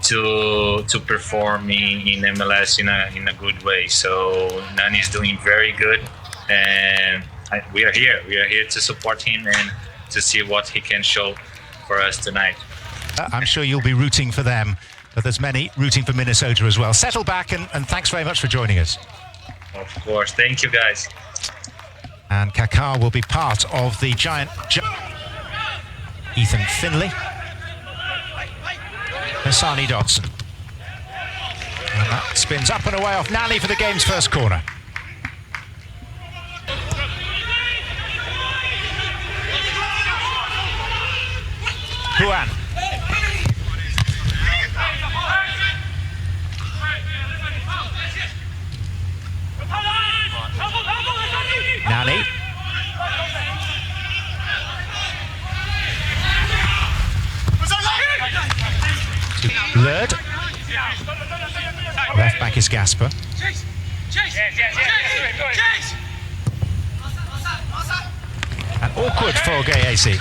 to perform in MLS in a good way. So Nani is doing very good, and we are here. We are here to support him and to see what he can show for us tonight. I'm sure you'll be rooting for them, but there's many rooting for Minnesota as well. Settle back, and thanks very much for joining us. Of course, thank you guys. And Kaká will be part of the giant. Ethan Finley. Hassani Dodson. And that spins up and away off Nani for the game's first corner. Juan. Nani. Lurd. Left back is Gasper. And awkward for Gayesi.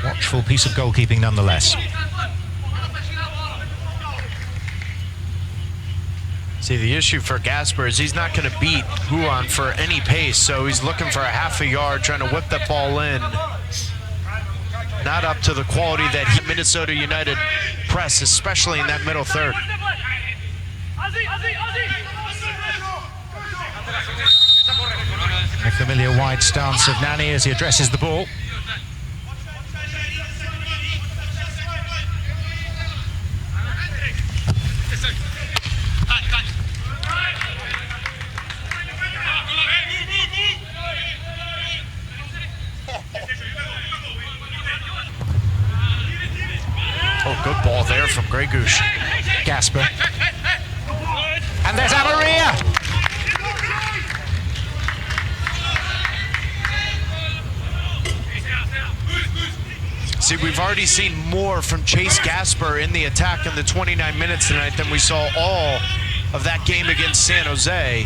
Watchful piece of goalkeeping nonetheless. See, the issue for Gasper is he's not going to beat Juan for any pace, so he's looking for a half a yard, trying to whip that ball in. Not up to the quality that Minnesota United press, especially in that middle third. A familiar wide stance of Nani as he addresses the ball. Oh, good ball there from Grey Goose. Gasper. And there's Amaria. See, we've already seen more from Chase Gasper in the attack in the 29 minutes tonight than we saw all of that game against San Jose.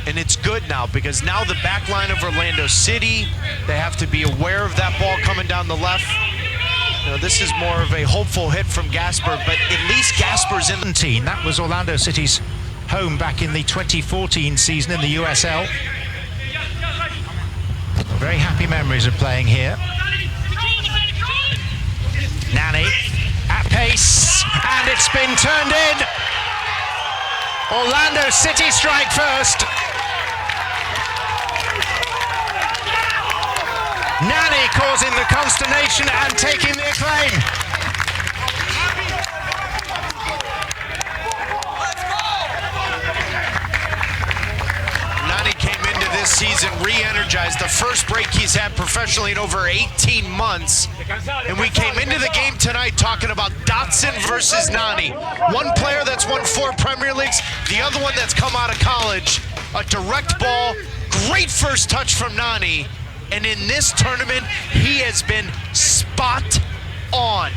And it's good now because now the back line of Orlando City, they have to be aware of that ball coming down the left. You know, this is more of a hopeful hit from Gasper, but at least Gasper's in the team. That was Orlando City's home back in the 2014 season in the USL. Very happy memories of playing here. Nani at pace, and it's been turned in. Orlando City strike first. Nani causing the consternation and taking the acclaim. Nani came into this season re-energized, the first break he's had professionally in over 18 months. And we came into the game tonight talking about Dotson versus Nani. One player that's won 4 Premier Leagues, the other one that's come out of college. A direct ball, great first touch from Nani. And in this tournament, he has been spot on.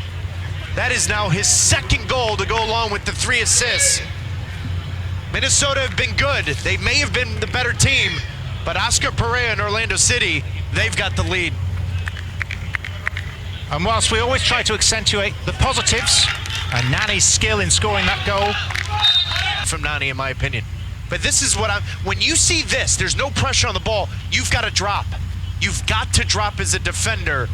That is now his second goal to go along with the 3 assists. Minnesota have been good. They may have been the better team, but Oscar Pereira and Orlando City, they've got the lead. And whilst we always try to accentuate the positives, and Nani's skill in scoring that goal. From Nani, in my opinion. But this is what when you see this, there's no pressure on the ball, you've got to drop. You've got to drop as a defender.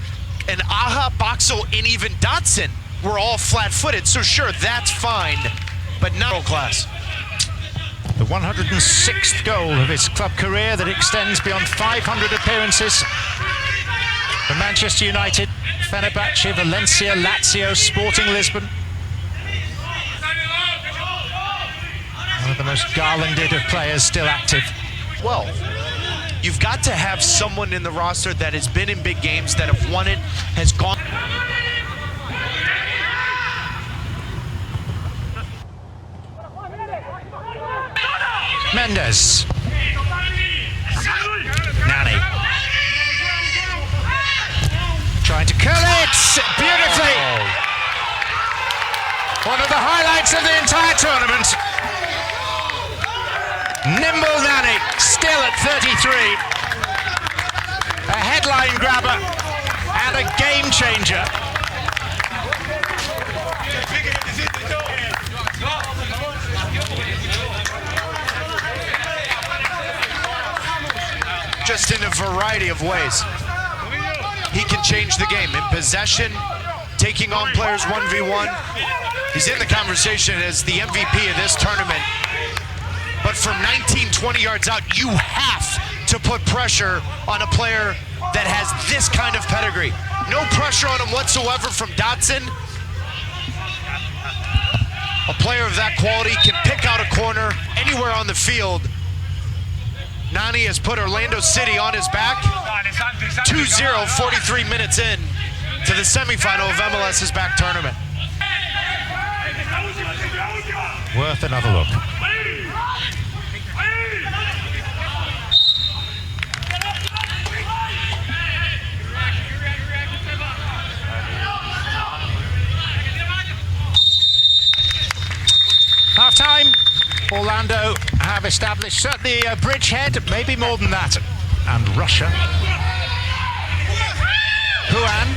And Aja, Boxel, and even Dotson were all flat-footed. So sure, that's fine, but not world class. The 106th goal of his club career that extends beyond 500 appearances for Manchester United, Fenerbahce, Valencia, Lazio, Sporting Lisbon. One of the most garlanded of players still active. Well, you've got to have someone in the roster that has been in big games, that have won it, has gone. Mendes. Nani. Trying to curl it beautifully. One of the highlights of the entire tournament. Nimble Nani, still at 33. A headline grabber and a game changer. just in a variety of ways. He can change the game in possession, taking on players 1v1. He's in the conversation as the MVP of this tournament. But from 19, 20 yards out, you have to put pressure on a player that has this kind of pedigree. No pressure on him whatsoever from Dotson. A player of that quality can pick out a corner anywhere on the field. Nani has put Olrando City on his back. 2-0, 43 minutes in to the semifinal of MLS's back tournament. Worth another look. Half time. Orlando have established certainly a bridgehead, maybe more than that. And Russia. Huan.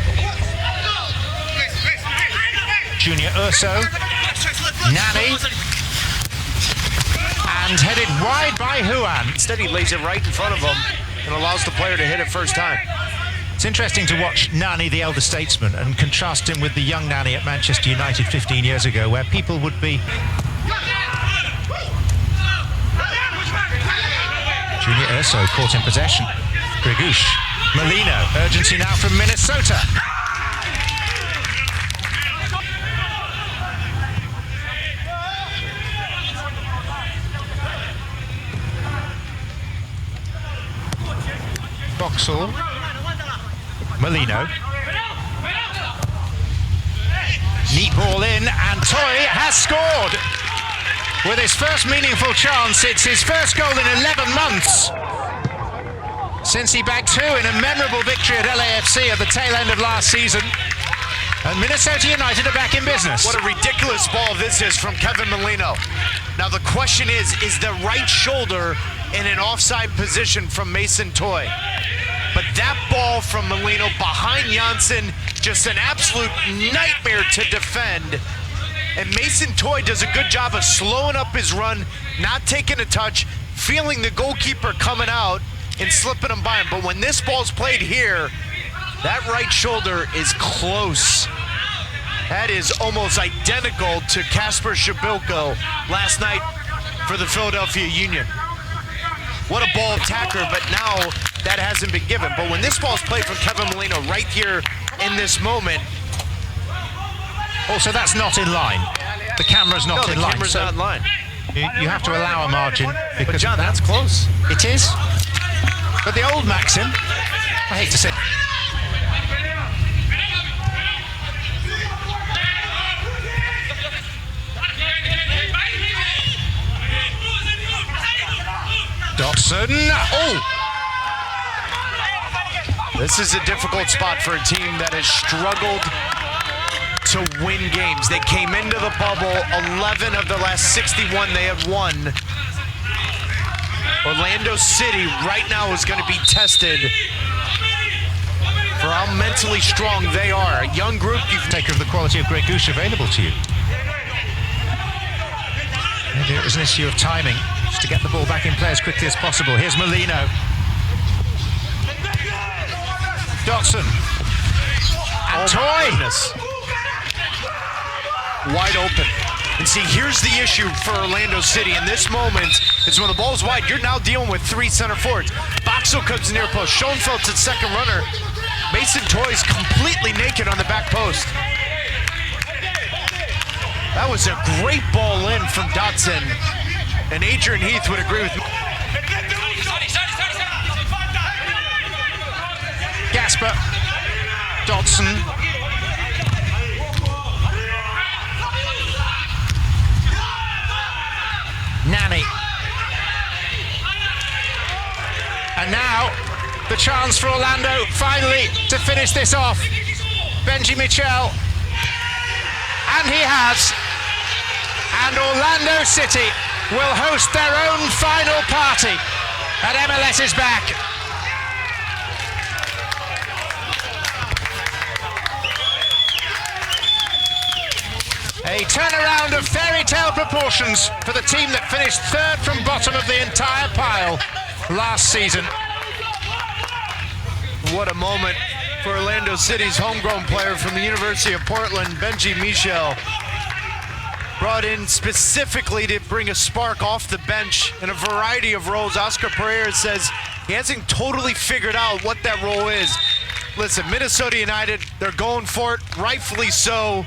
Junior Urso. Nani. And headed wide by Huan. Instead, he lays it right in front of him and allows the player to hit it first time. It's interesting to watch Nani, the elder statesman, and contrast him with the young Nani at Manchester United 15 years ago, where people would be... Junior Urso caught in possession. Gregush. Molino. Urgency now from Minnesota. Boxall. Molino. Neat ball in, and Toye has scored. With his first meaningful chance, it's his first goal in 11 months. Since he bagged two in a memorable victory at LAFC at the tail end of last season. And Minnesota United are back in business. What a ridiculous ball this is from Kevin Molino. Now the question is the right shoulder in an offside position from Mason Toye? But that ball from Molino behind Janssen, just an absolute nightmare to defend. And Mason Toye does a good job of slowing up his run, not taking a touch, feeling the goalkeeper coming out and slipping him by him. But when this ball's played here, that right shoulder is close. That is almost identical to Kasper Shabilko last night for the Philadelphia Union. What a ball attacker, but now that hasn't been given. But when this ball's played from Kevin Molino right here in this moment. Also, that's not in line. The camera's not in line. No, the camera's not in line. You have to allow a margin. But John, that's close. It is. But the old maxim, I hate to say. Dotson. Oh! This is a difficult spot for a team that has struggled to win games. They came into the bubble, 11 of the last 61 they have won. Olrando City right now is going to be tested for how mentally strong they are. A young group, you can take of the quality of Gregush available to you. Maybe it was an issue of timing, just to get the ball back in play as quickly as possible. Here's Molino. Dotson. And Toye. Wide open. And see, here's the issue for Olrando City in this moment is when the ball's wide, you're now dealing with three center forwards. Boxall comes near post. Schoenfeld's at second runner. Mason Toye's completely naked on the back post. That was a great ball in from Dotson. And Adrian Heath would agree with me. Gasper. Dotson. Nani. And now the chance for Orlando finally to finish this off. Benji Michel. And he has. And Orlando City will host their own final party at MLS's back. A turnaround of fairy tale proportions for the team that finished third from bottom of the entire pile last season. What a moment for Olrando City's homegrown player from the University of Portland, Benji Michel. Brought in specifically to bring a spark off the bench in a variety of roles. Oscar Pereira says he hasn't totally figured out what that role is. Listen, Minnesota United, they're going for it, rightfully so.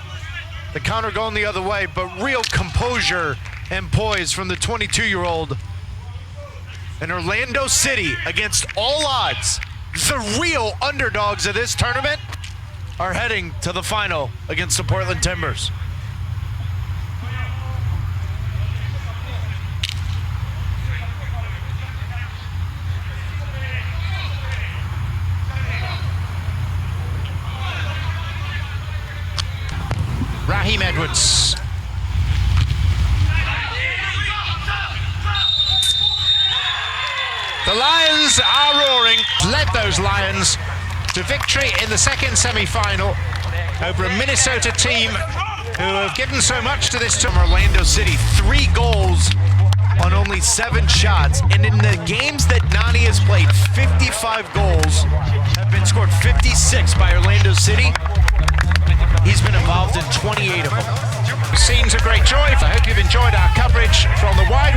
The counter going the other way, but real composure and poise from the 22-year-old. And Olrando City, against all odds, the real underdogs of this tournament, are heading to the final against the Portland Timbers. Raheem Edwards. The Lions are roaring. Led those Lions to victory in the second semi-final over a Minnesota team who have given so much to this team. Olrando City, 3 goals on only 7 shots. And in the games that Nani has played, 55 goals have been scored, 56 by Olrando City. He's been involved in 28 of them. Scenes of great joy. I hope you've enjoyed our coverage from the wide